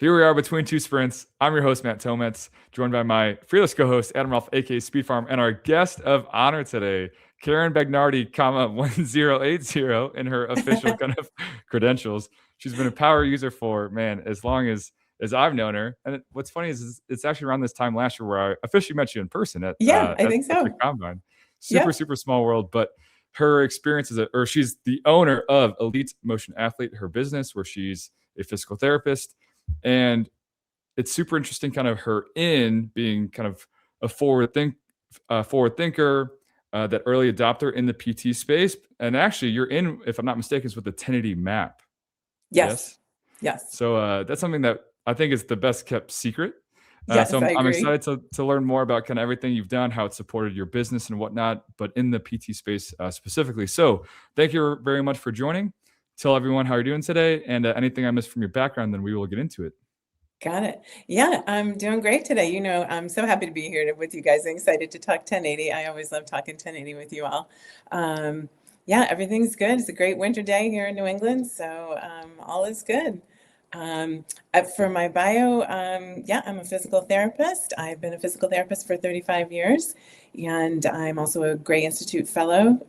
Here we are between two sprints. I'm your host, Matt Tomets, joined by my fearless co-host, Adam Rolfe, aka Speed Farm, and our guest of honor today, Karen Bagnardi, 1080 in her official kind of credentials. She's been a power user for, man, as long as I've known her. And what's funny is it's actually around this time last year where I officially met you in person at Yeah, I at, think at the so. combine. Yep. Super small world, but her experience or she's the owner of Elite Motion Athlete, her business, where she's a physical therapist. And it's super interesting, kind of her in being kind of a forward thinker, that early adopter in the PT space. And actually, you're in, if I'm not mistaken, is with the 1080 map. Yes. Yes. Yes. So that's something that I think is the best kept secret. So Yes, I I'm agree. excited to learn more about kind of everything you've done, how it supported your business and whatnot, but in the PT space specifically. So thank you very much for joining. Tell everyone how you're doing today, and anything I missed from your background, then we will get into it. Got it. Yeah, I'm doing great today. I'm so happy to be here with you guys. I'm excited to talk 1080. I always love talking 1080 with you all. Yeah, everything's good. It's a great winter day here in New England, so all is good. For my bio, yeah, I'm a physical therapist. I've been a physical therapist for 35 years, and I'm also a Gray Institute fellow.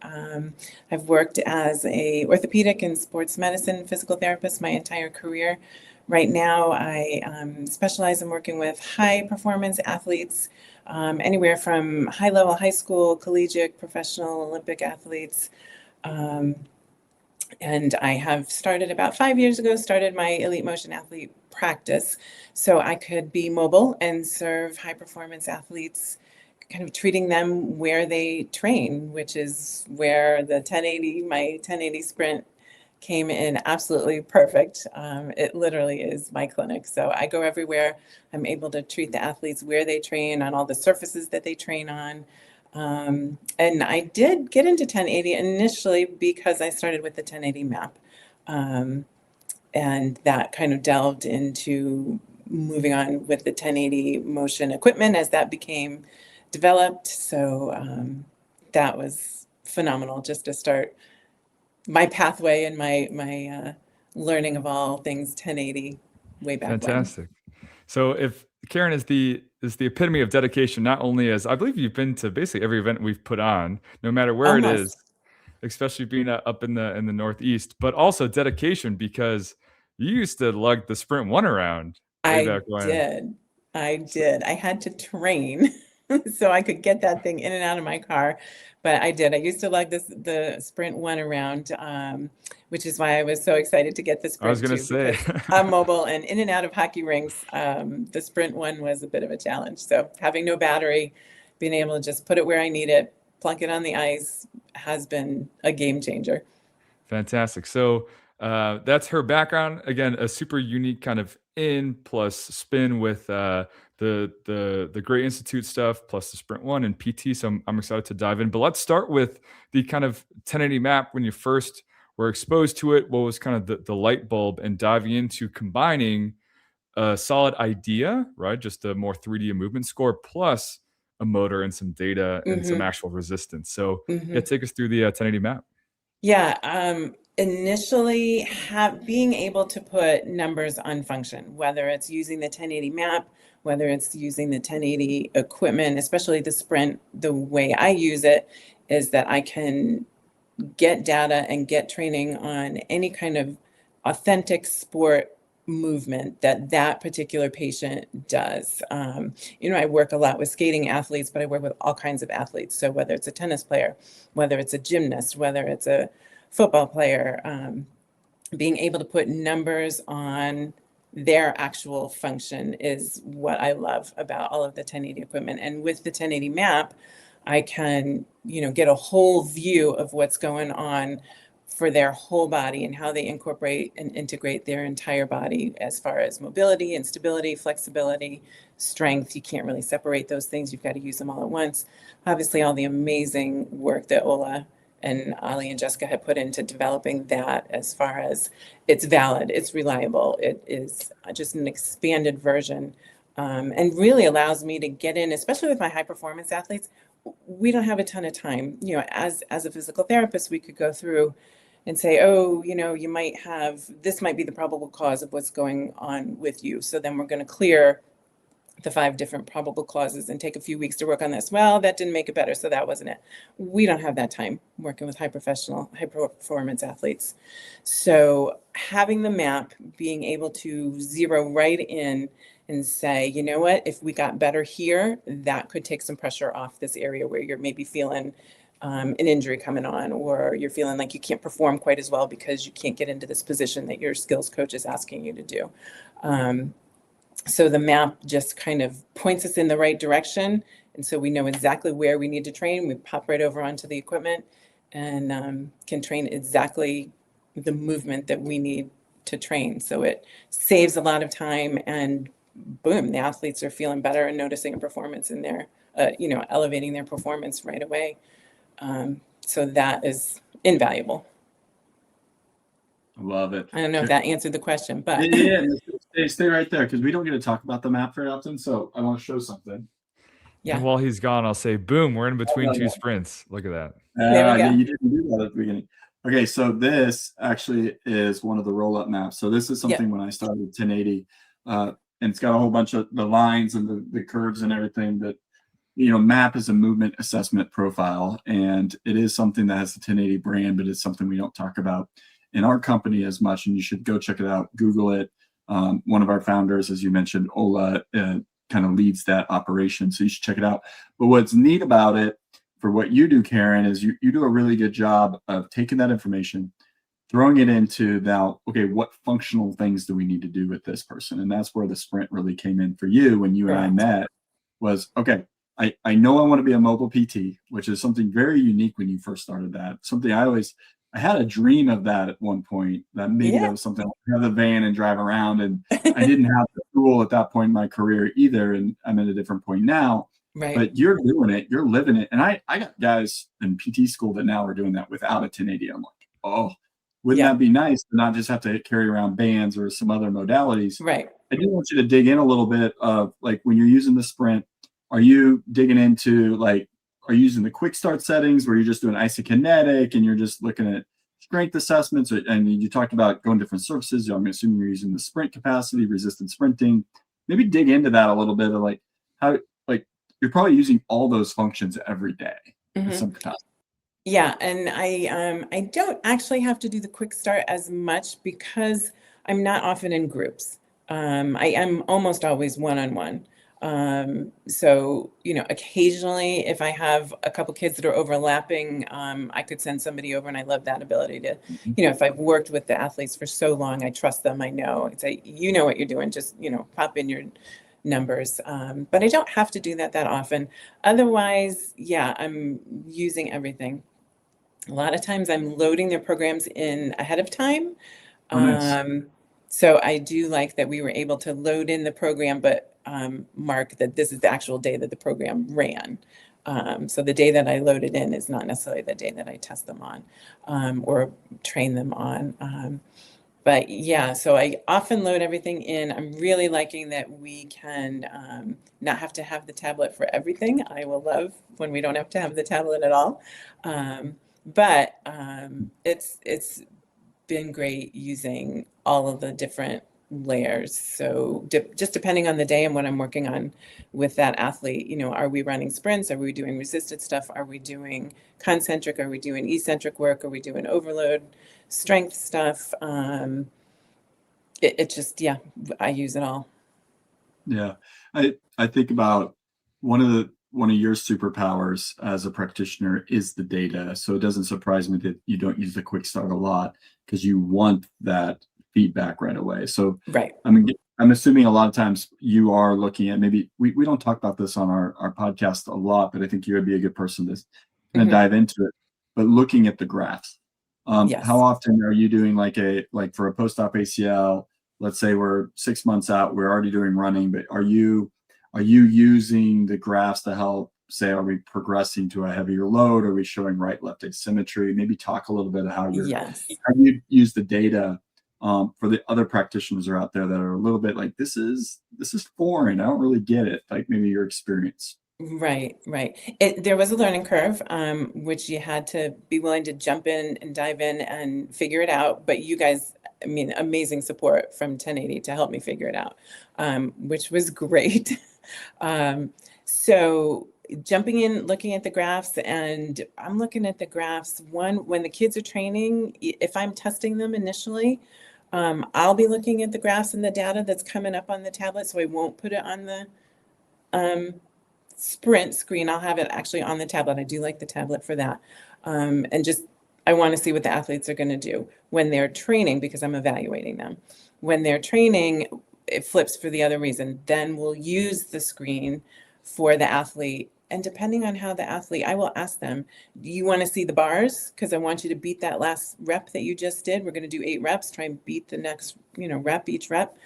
I've worked as a orthopedic and sports medicine physical therapist my entire career. Right now, I specialize in working with high performance athletes, anywhere from high level high school, collegiate, professional, Olympic athletes. And I have started about 5 years ago, started my Elite Motion Athlete practice so I could be mobile and serve high performance athletes, kind of treating them where they train, which is where my 1080 sprint came in absolutely perfect. It literally is my clinic. So I go everywhere. I'm able to treat the athletes where they train, on all the surfaces that they train on. And I did get into 1080 initially because I started with the 1080 map. And that kind of delved into moving on with the 1080 motion equipment as that became developed. So that was phenomenal just to start my pathway and my learning of all things 1080 way back when. Fantastic. So if Karen is the epitome of dedication, not only as I believe you've been to basically every event we've put on, no matter where it is, Almost. especially being up in the Northeast, but also dedication because you used to lug the Sprint One around way I back when. did. I So, did. I had to train so I could get that thing in and out of my car. But I did. I used to lug the Sprint One around, which is why I was so excited to get the I was Sprint gonna Two say, because I'm mobile and in and out of hockey rinks. The Sprint One was a bit of a challenge. So having no battery, being able to just put it where I need it, plunk it on the ice has been a game changer. fantastic. So that's her background. Again, a super unique kind of in plus spin with the Great Institute stuff plus the Sprint One and PT. So I'm excited to dive in. But let's start with the kind of 1080 map when you first were exposed to it. What was kind of the light bulb and diving into combining a solid idea, right? Just a more 3D movement score plus a motor and some data and some Hmm. actual resistance. So yeah, Hmm. take us through the 1080 map. Yeah, initially being able to put numbers on function, whether it's using the 1080 map, whether it's using the 1080 equipment, especially the Sprint, the way I use it is that I can get data and get training on any kind of authentic sport movement that particular patient does. I work a lot with skating athletes, but I work with all kinds of athletes. So whether it's a tennis player, whether it's a gymnast, whether it's a football player, being able to put numbers on their actual function is what I love about all of the 1080 equipment. And with the 1080 map, I can, get a whole view of what's going on for their whole body and how they incorporate and integrate their entire body as far as mobility and stability, flexibility, strength. You can't really separate those things. You've got to use them all at once. Obviously, all the amazing work that Ola and Ali and Jessica had put into developing that as far as it's valid, it's reliable, it is just an expanded version, and really allows me to get in, especially with my high performance athletes. We don't have a ton of time. As a physical therapist, we could go through and say, oh, you might have, this might be the probable cause of what's going on with you. So then we're going to clear the 5 different probable causes and take a few weeks to work on this. Well, that didn't make it better, so that wasn't it. We don't have that time working with high performance athletes. So having the map, being able to zero right in and say, you know what, if we got better here, that could take some pressure off this area where you're maybe feeling an injury coming on, or you're feeling like you can't perform quite as well because you can't get into this position that your skills coach is asking you to do. So the map just kind of points us in the right direction. And so we know exactly where we need to train. We pop right over onto the equipment and can train exactly the movement that we need to train. So it saves a lot of time, and boom, the athletes are feeling better and noticing a performance in their, elevating their performance right away. So that is invaluable. I love it. I don't know if that answered the question, but yeah. Stay right there, because we don't get to talk about the map very often. So I want to show something. yeah. And while he's gone, I'll say, boom, we're in between 2 sprints. Look at that. There we go. You didn't do that at the beginning. Okay, so this actually is one of the roll-up maps. So this is something when I started 1080, and it's got a whole bunch of the lines and the curves and everything. That map is a movement assessment profile, and it is something that has the 1080 brand, but it's something we don't talk about in our company as much, and you should go check it out. Google it. One of our founders, as you mentioned, Ola, kind of leads that operation, so you should check it out. But what's neat about it, for what you do, Karen, is you do a really good job of taking that information, throwing it into now, okay, what functional things do we need to do with this person? And that's where the sprint really came in for you when you and I met, was, okay, I know I want to be a mobile PT, which is something very unique when you first started that. Something I had a dream of that at one point, that maybe that was something I have a van and drive around, and I didn't have the tool at that point in my career either. And I'm at a different point now, but you're doing it, you're living it. And I got guys in PT school that now are doing that without a 1080. I'm like, oh, wouldn't that be nice to not just have to carry around bands or some other modalities? Right. I do want you to dig in a little bit of, like, when you're using the sprint, are you digging into, like, are you using the quick start settings where you're just doing isokinetic and you're just looking at strength assessments? And you talked about going different surfaces. I'm assuming you're using the sprint capacity, resistant sprinting. Maybe dig into that a little bit of, like, how, like, you're probably using all those functions every day in some capacity. Yeah, and I don't actually have to do the quick start as much because I'm not often in groups. I am almost always one-on-one. So, occasionally if I have a couple kids that are overlapping, I could send somebody over, and I love that ability to, if I've worked with the athletes for so long, I trust them, I know, it's like, you know what you're doing, just, pop in your numbers. But I don't have to do that often. Otherwise, yeah, I'm using everything. A lot of times I'm loading their programs in ahead of time. So I do like that we were able to load in the program, but mark that this is the actual day that the program ran. So the day that I loaded in is not necessarily the day that I test them on or train them on. But yeah, so I often load everything in. I'm really liking that we can not have to have the tablet for everything. I will love when we don't have to have the tablet at all. But it's been great using all of the different layers. So just depending on the day and what I'm working on with that athlete, are we running sprints? Are we doing resisted stuff? Are we doing concentric? Are we doing eccentric work? Are we doing overload strength stuff? It just, I use it all. Yeah. I think about one of your superpowers as a practitioner is the data. So it doesn't surprise me that you don't use the quick start a lot, because you want that feedback right away. So I'm assuming a lot of times you are looking at, maybe we don't talk about this on our podcast a lot, but I think you would be a good person to kind of dive into it. But looking at the graphs, how often are you doing like for a post-op ACL? Let's say we're 6 months out, we're already doing running, but are you using the graphs to help say, are we progressing to a heavier load? Are we showing right left asymmetry? Maybe talk a little bit of how you use the data for the other practitioners are out there that are a little bit like, this is foreign, I don't really get it, like maybe your experience. Right, right. There was a learning curve, which you had to be willing to jump in and dive in and figure it out. But you guys, I mean, amazing support from 1080 to help me figure it out, which was great. So jumping in, looking at the graphs, and I'm looking at the graphs. One, when the kids are training, if I'm testing them initially, I'll be looking at the graphs and the data that's coming up on the tablet, so I won't put it on the sprint screen. I'll have it actually on the tablet. I do like the tablet for that. And just, I want to see what the athletes are going to do when they're training, because I'm evaluating them. When they're training, it flips for the other reason. Then we'll use the screen for the athlete. And depending on how the athlete, I will ask them, do you want to see the bars? Because I want you to beat that last rep that you just did. We're going to do 8 reps, try and beat the next, rep, each rep.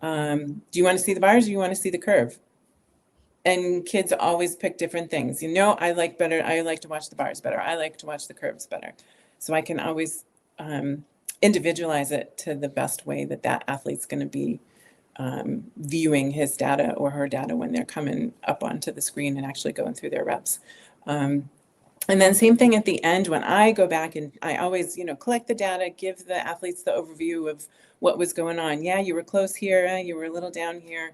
Do you want to see the bars or do you want to see the curve? And kids always pick different things. I like to watch the bars better. I like to watch the curves better. So I can always individualize it to the best way that athlete's going to be viewing his data or her data when they're coming up onto the screen and actually going through their reps. And then same thing at the end, when I go back and I always, collect the data, give the athletes the overview of what was going on. Yeah, you were close here. You were a little down here.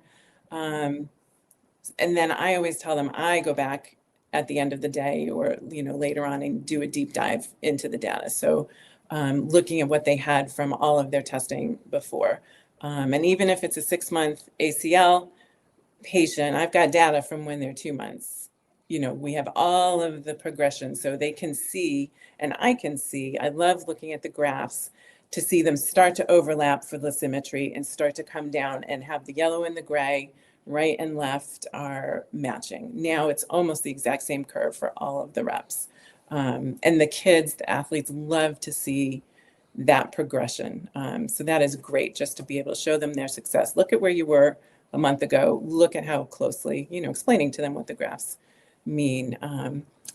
And then I always tell them I go back at the end of the day or, later on and do a deep dive into the data. So looking at what they had from all of their testing before. And even if it's a 6-month ACL patient, I've got data from when they're 2 months. We have all of the progression so they can see, and I can see. I love looking at the graphs to see them start to overlap for the symmetry and start to come down and have the yellow and the gray, right and left are matching. Now it's almost the exact same curve for all of the reps. And the athletes love to see that progression. So that is great, just to be able to show them their success. Look at where you were a month ago. Look at how closely, explaining to them what the graphs mean.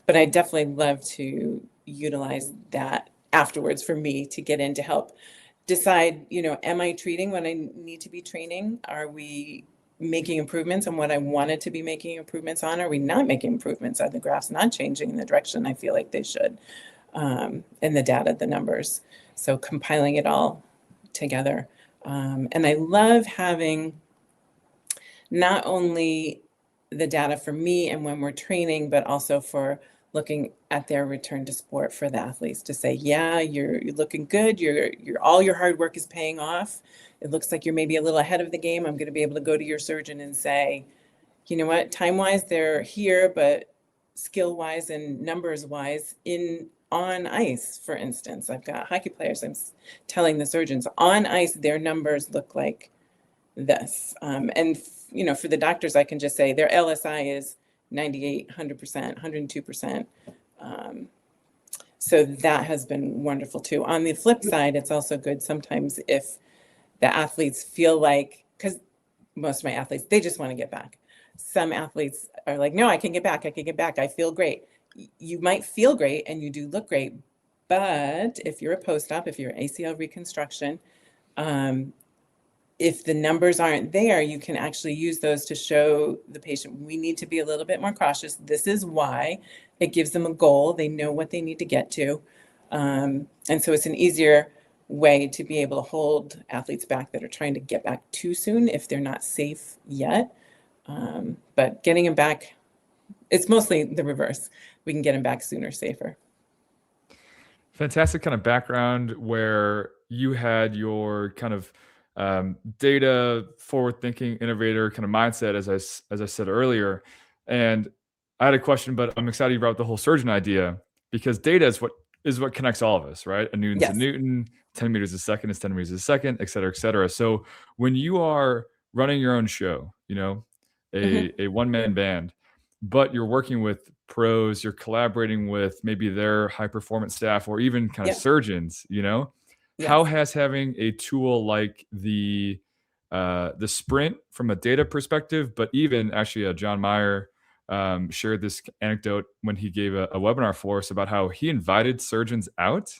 But I definitely love to utilize that afterwards for me to get in to help decide, am I treating what I need to be training? Are we making improvements on what I wanted to be making improvements on? Are we not making improvements? Are the graphs not changing in the direction I feel like they should? And the data, the numbers. So compiling it all together. And I love having not only the data for me and when we're training, but also for looking at their return to sport for the athletes to say, yeah, you're looking good. All your hard work is paying off. It looks like you're maybe a little ahead of the game. I'm going to be able to go to your surgeon and say, you know what, time-wise, they're here, but skill-wise and numbers-wise on ice, for instance. I've got hockey players. I'm telling the surgeons on ice, their numbers look like this. And for the doctors, I can just say their LSI is 98, 100%, 102%. So that has been wonderful too. On the flip side, it's also good sometimes if the athletes feel like, because most of my athletes, they just want to get back. Some athletes are like, no, I can get back. I feel great. You might feel great and you do look great, but if you're a post-op, if you're ACL reconstruction, if the numbers aren't there, you can actually use those to show the patient, we need to be a little bit more cautious. This is why. It gives them a goal. They know what they need to get to. And so it's an easier way to be able to hold athletes back that are trying to get back too soon if they're not safe yet. But getting them back, it's mostly the reverse. We can get them back sooner, safer. Fantastic kind of background where you had your kind of data forward-thinking innovator kind of mindset, as I said earlier. And I had a question, but I'm excited you brought up the whole surgeon idea, because data is what connects all of us, right? A Newton's Yes. a Newton, 10 meters a second is 10 meters a second, et cetera, et cetera. So when you are running your own show, a one-man band, but you're working with pros, you're collaborating with maybe their high performance staff or even kind of Yep. surgeons, Yes. how has having a tool like the Sprint from a data perspective, but even actually John Meyer shared this anecdote when he gave a webinar for us about how he invited surgeons out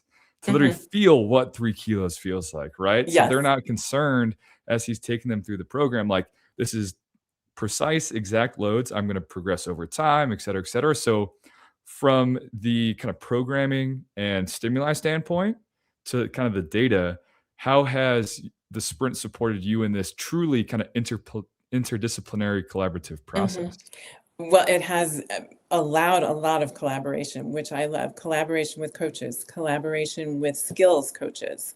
to literally feel what 3 kilos feels like, right? So they're Yes. not concerned as he's taking them through the program, like this is precise exact loads. I'm going to progress over time, et cetera, et cetera. So from the kind of programming and stimuli standpoint to kind of the data, how has the sprint supported you in this truly kind of interdisciplinary collaborative hmm process? Well, it has allowed a lot of collaboration, which I love. Collaboration with coaches, collaboration with skills coaches,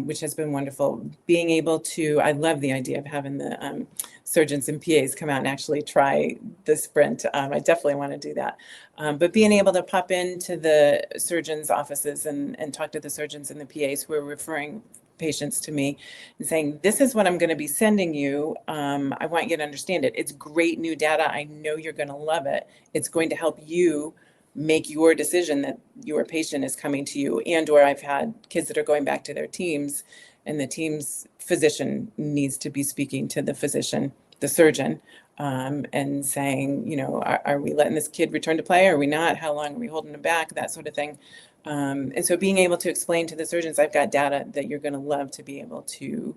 which has been wonderful. Being able to, I love the idea of having the surgeons and PAs come out and actually try the sprint. I definitely want to do that. But being able to pop into the surgeons' offices and talk to the surgeons and the PAs who are referring patients to me and saying, this is what I'm going to be sending you. I want you to understand it. It's great new data. I know you're going to love it. It's going to help you make your decision that your patient is coming to you. And or I've had kids that are going back to their teams, and the team's physician needs to be speaking to the physician, the surgeon, and saying, are we letting this kid return to play? Are we not? How long are we holding him back? That sort of thing. And so being able to explain to the surgeons, I've got data that you're going to love to be able to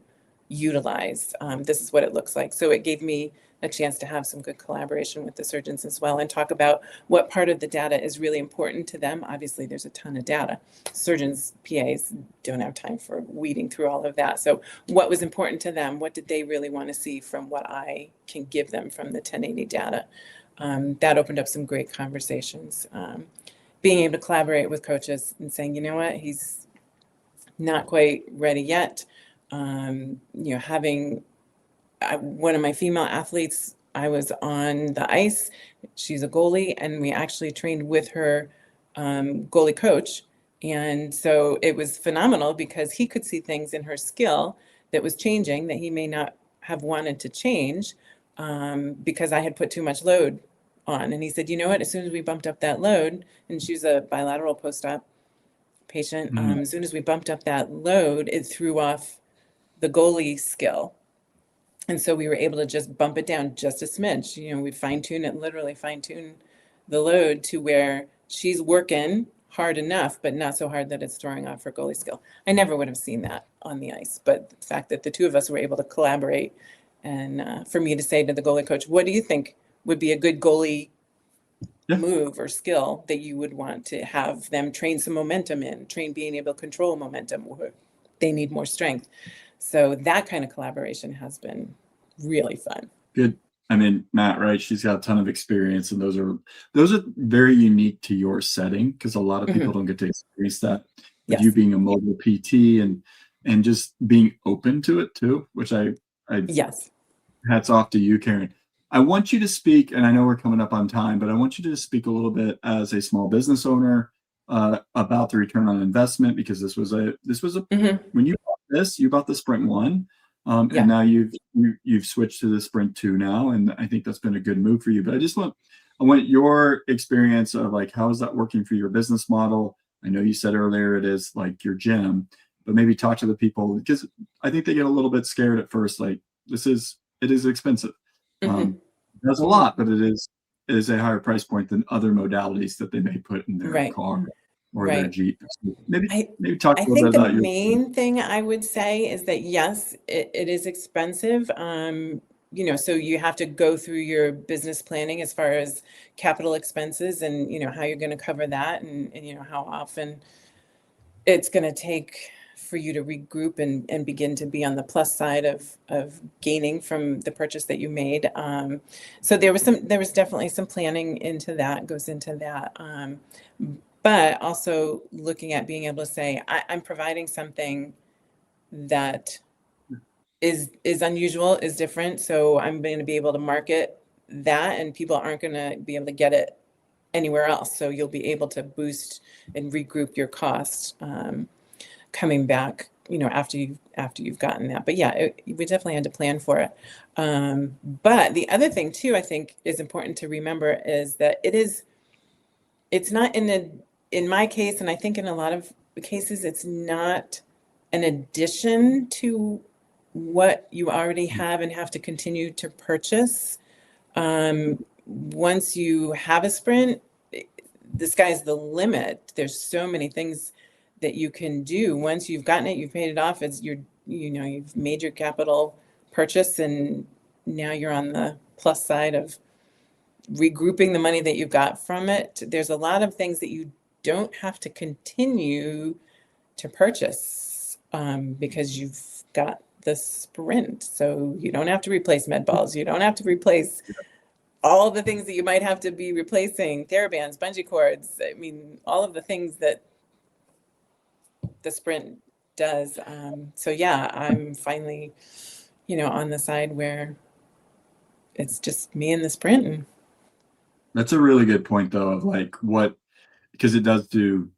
utilize. This is what it looks like. So it gave me a chance to have some good collaboration with the surgeons as well and talk about what part of the data is really important to them. Obviously, there's a ton of data. Surgeons, PAs don't have time for weeding through all of that. So what was important to them? What did they really want to see from what I can give them from the 1080 data? That opened up some great conversations. Being able to collaborate with coaches and saying, you know what, he's not quite ready yet. Having one of my female athletes, I was on the ice. She's a goalie, and we actually trained with her goalie coach. And so it was phenomenal because he could see things in her skill that was changing that he may not have wanted to change because I had put too much load on. And he said, you know what, as soon as we bumped up that load, and she's a bilateral post-op patient, as soon as we bumped up that load, it threw off the goalie skill. And so we were able to just bump it down just a smidge. We fine-tune it, literally fine-tune the load to where she's working hard enough, but not so hard that it's throwing off her goalie skill. I never would have seen that on the ice, but the fact that the two of us were able to collaborate and for me to say to the goalie coach, what do you think would be a good goalie move or skill that you would want to have them train some momentum in, train being able to control momentum, or they need more strength. So that kind of collaboration has been really fun. Good. I mean, Matt, right? She's got a ton of experience, and those are very unique to your setting because a lot of people don't get to experience that. With you being a mobile PT and just being open to it too, which I yes. Hats off to you, Karen. I want you to speak, and I know we're coming up on time, but I want you to speak a little bit as a small business owner about the return on investment, because this was a when you bought this, you bought the Sprint 1, and now you've switched to the Sprint 2 now, and I think that's been a good move for you. But I want your experience of like, how is that working for your business model? I know you said earlier it is like your gym, but maybe talk to the people, because I think they get a little bit scared at first. Like, it is expensive. It does a lot, but it is a higher price point than other modalities that they may put in their car or their Jeep. So maybe talk a little bit about the main thing I would say is that yes, it is expensive. So you have to go through your business planning as far as capital expenses and how you're going to cover that and how often it's going to take for you to regroup and begin to be on the plus side of gaining from the purchase that you made. So there was definitely some planning goes into that. But also looking at being able to say, I'm providing something that is unusual, is different. So I'm going to be able to market that, and people aren't going to be able to get it anywhere else. So you'll be able to boost and regroup your costs coming back, after you've gotten that. But yeah, we definitely had to plan for it. But the other thing too, I think is important to remember is that it's not in my case, and I think in a lot of cases, it's not an addition to what you already have and have to continue to purchase. Once you have a Sprint, the sky's the limit. There's so many things that you can do. Once you've gotten it, you've paid it off, you've made your capital purchase, and now you're on the plus side of regrouping the money that you got from it. There's a lot of things that you don't have to continue to purchase because you've got the sprint. So you don't have to replace med balls. You don't have to replace all the things that you might have to be replacing, TheraBands, bungee cords. I mean, all of the things that the sprint does. So yeah, I'm finally, on the side where it's just me and the sprint. And That's a really good point, though, of like because it does do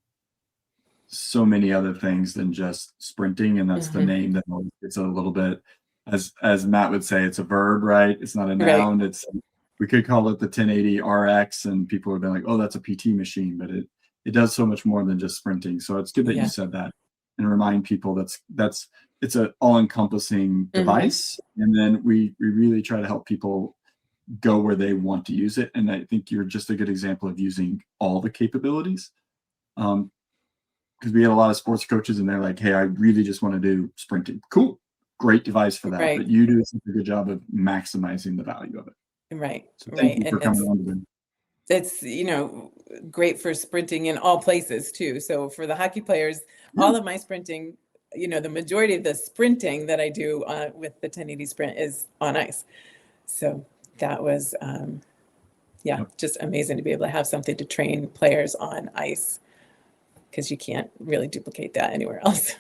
so many other things than just sprinting, and that's the name that always gets a little bit, as Matt would say, it's a verb, right? It's not a noun. Right. We could call it the 1080 RX, and people would be like, "Oh, that's a PT machine," but it does so much more than just sprinting. So it's good that you said that, and remind people that's it's an all-encompassing device, and then we really try to help people go where they want to use it. And I think you're just a good example of using all the capabilities. Because we had a lot of sports coaches and they're like, "Hey, I really just want to do sprinting." Cool. Great device for that. Right. But you do such a good job of maximizing the value of it. Right. So thank you for And coming on today. it's, great for sprinting in all places too. So for the hockey players, all of my sprinting, the majority of the sprinting that I do with the 1080 sprint is on ice. So that was, just amazing to be able to have something to train players on ice, because you can't really duplicate that anywhere else.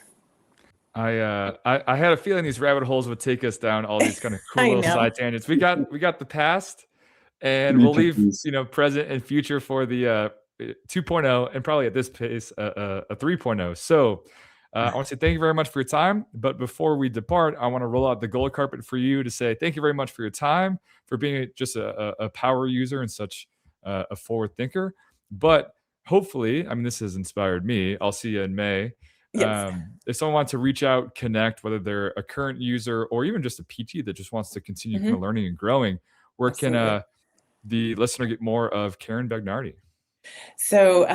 I had a feeling these rabbit holes would take us down all these kind of cool I little know. side tangents. We got the past, and we'll leave present and future for the 2.0, and probably at this pace a 3.0. So I want to say thank you very much for your time. But before we depart, I want to roll out the gold carpet for you to say thank you very much for your time, for being just a power user and such a forward thinker. But hopefully, this has inspired me. I'll see you in May. Yes. If someone wants to reach out, connect, whether they're a current user or even just a PT that just wants to continue kind of learning and growing, where can the listener get more of Karen Bagnardi? So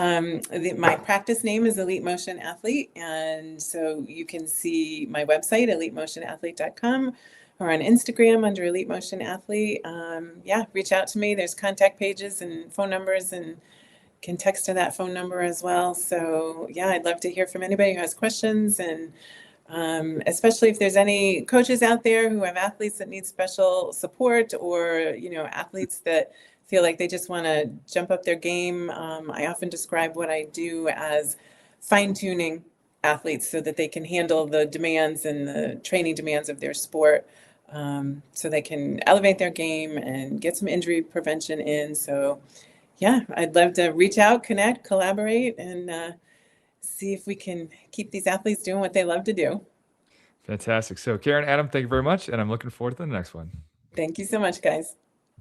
my practice name is Elite Motion Athlete, and so you can see my website, elitemotionathlete.com, or on Instagram under Elite Motion Athlete. Reach out to me. There's contact pages and phone numbers, and can text to that phone number as well. So I'd love to hear from anybody who has questions, and especially if there's any coaches out there who have athletes that need special support, or athletes that feel like they just want to jump up their game. I often describe what I do as fine-tuning athletes so that they can handle the demands and the training demands of their sport, so they can elevate their game and get some injury prevention in. So I'd love to reach out, connect, collaborate, and see if we can keep these athletes doing what they love to do. Fantastic. So Karen, Adam, thank you very much. And I'm looking forward to the next one. Thank you so much, guys.